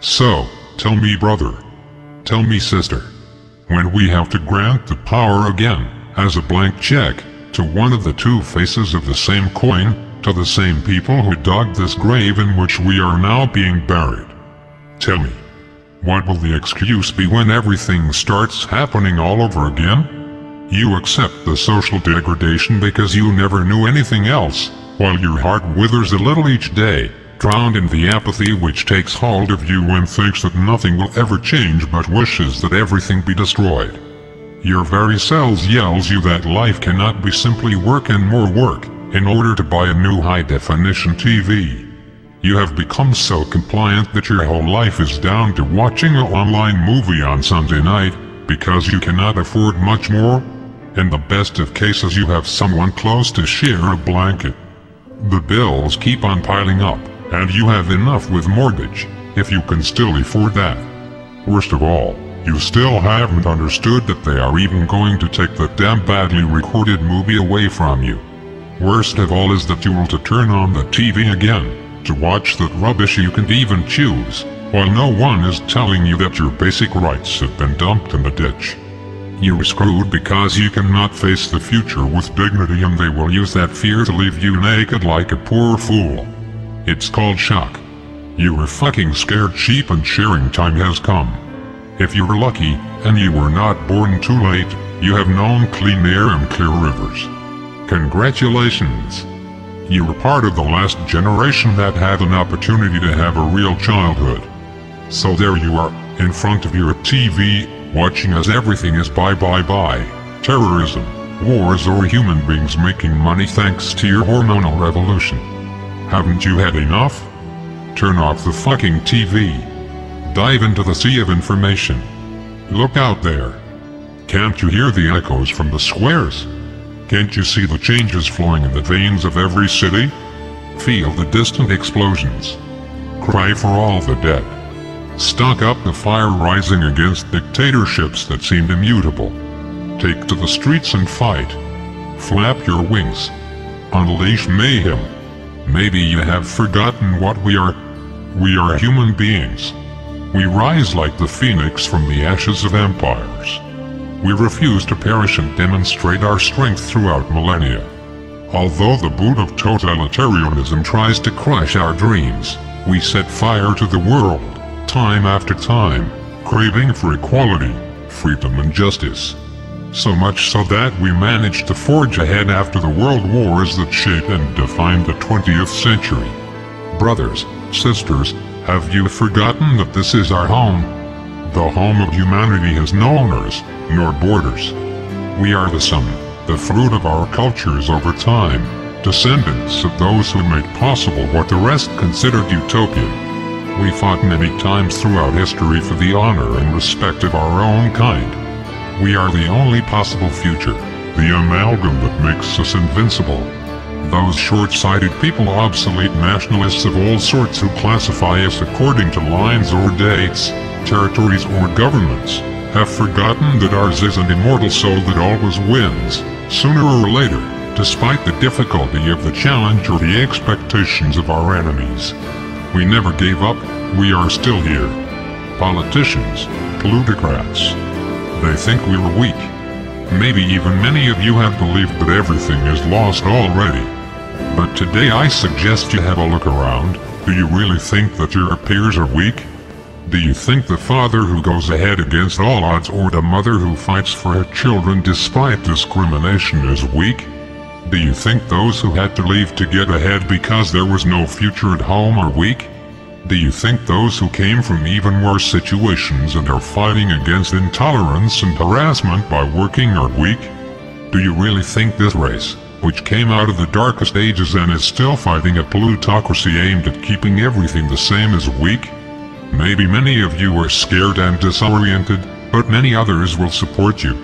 So, tell me brother. Tell me sister. When we have to grant the power again, as a blank check, to one of the two faces of the same coin, to the same people who dug this grave in which we are now being buried. Tell me, what will the excuse be when everything starts happening all over again? You accept the social degradation because you never knew anything else, while your heart withers a little each day, drowned in the apathy which takes hold of you and thinks that nothing will ever change but wishes that everything be destroyed. Your very cells yells you that life cannot be simply work and more work, in order to buy a new high-definition TV. You have become so compliant that your whole life is down to watching an online movie on Sunday night, because you cannot afford much more. In the best of cases you have someone close to share a blanket. The bills keep on piling up, and you have enough with mortgage, if you can still afford that. Worst of all, you still haven't understood that they are even going to take the damn badly recorded movie away from you. Worst of all is that you will to turn on the TV again, to watch that rubbish you can't even choose, while no one is telling you that your basic rights have been dumped in the ditch. You're screwed because you cannot face the future with dignity, and they will use that fear to leave you naked like a poor fool. It's called shock. You were fucking scared cheap and sharing time has come. If you were lucky, and you were not born too late, you have known clean air and clear rivers. Congratulations! You were part of the last generation that had an opportunity to have a real childhood. So there you are, in front of your TV, watching as everything is bye. Terrorism, wars, or human beings making money thanks to your hormonal revolution. Haven't you had enough? Turn off the fucking TV. Dive into the sea of information. Look out there. Can't you hear the echoes from the squares? Can't you see the changes flowing in the veins of every city? Feel the distant explosions. Cry for all the dead. Stock up the fire rising against dictatorships that seemed immutable. Take to the streets and fight. Flap your wings. Unleash mayhem. Maybe you have forgotten what we are. We are human beings. We rise like the phoenix from the ashes of empires. We refuse to perish and demonstrate our strength throughout millennia. Although the boot of totalitarianism tries to crush our dreams, we set fire to the world, time after time, craving for equality, freedom and justice. So much so that we managed to forge ahead after the world wars that shaped and defined the 20th century. Brothers, sisters, have you forgotten that this is our home? The home of humanity has no owners, nor borders. We are the sum, the fruit of our cultures over time, descendants of those who made possible what the rest considered utopian. We fought many times throughout history for the honor and respect of our own kind. We are the only possible future, the amalgam that makes us invincible. Those short-sighted people, obsolete nationalists of all sorts who classify us according to lines or dates, territories or governments, have forgotten that ours is an immortal soul that always wins, sooner or later, despite the difficulty of the challenge or the expectations of our enemies. We never gave up, we are still here. Politicians, plutocrats. They think we were weak. Maybe even many of you have believed that everything is lost already. But today I suggest you have a look around. Do you really think that your peers are weak? Do you think the father who goes ahead against all odds or the mother who fights for her children despite discrimination is weak? Do you think those who had to leave to get ahead because there was no future at home are weak? Do you think those who came from even worse situations and are fighting against intolerance and harassment by working are weak? Do you really think this race, which came out of the darkest ages and is still fighting a plutocracy aimed at keeping everything the same, is weak? Maybe many of you are scared and disoriented, but many others will support you.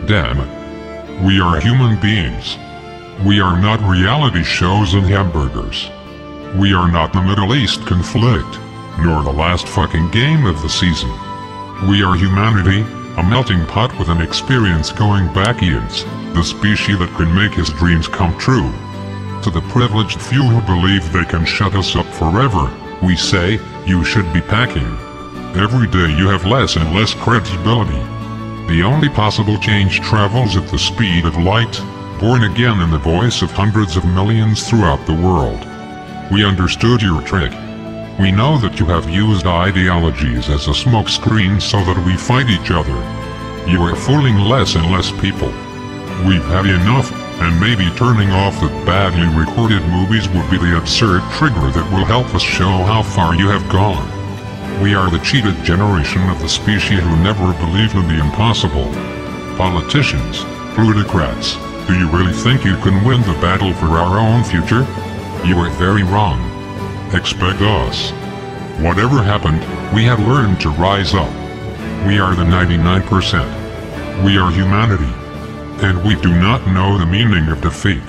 Damn it. We are human beings. We are not reality shows and hamburgers. We are not the Middle East conflict, nor the last fucking game of the season. We are humanity, a melting pot with an experience going back eons, the species that can make his dreams come true. To the privileged few who believe they can shut us up forever, we say, you should be packing. Every day you have less and less credibility. The only possible change travels at the speed of light, born again in the voice of hundreds of millions throughout the world. We understood your trick. We know that you have used ideologies as a smokescreen so that we fight each other. You are fooling less and less people. We've had enough, and maybe turning off the badly recorded movies would be the absurd trigger that will help us show how far you have gone. We are the cheated generation of the species who never believed in the impossible. Politicians, plutocrats, do you really think you can win the battle for our own future? You are very wrong. Expect us. Whatever happened, we have learned to rise up. We are the 99%. We are humanity. And we do not know the meaning of defeat.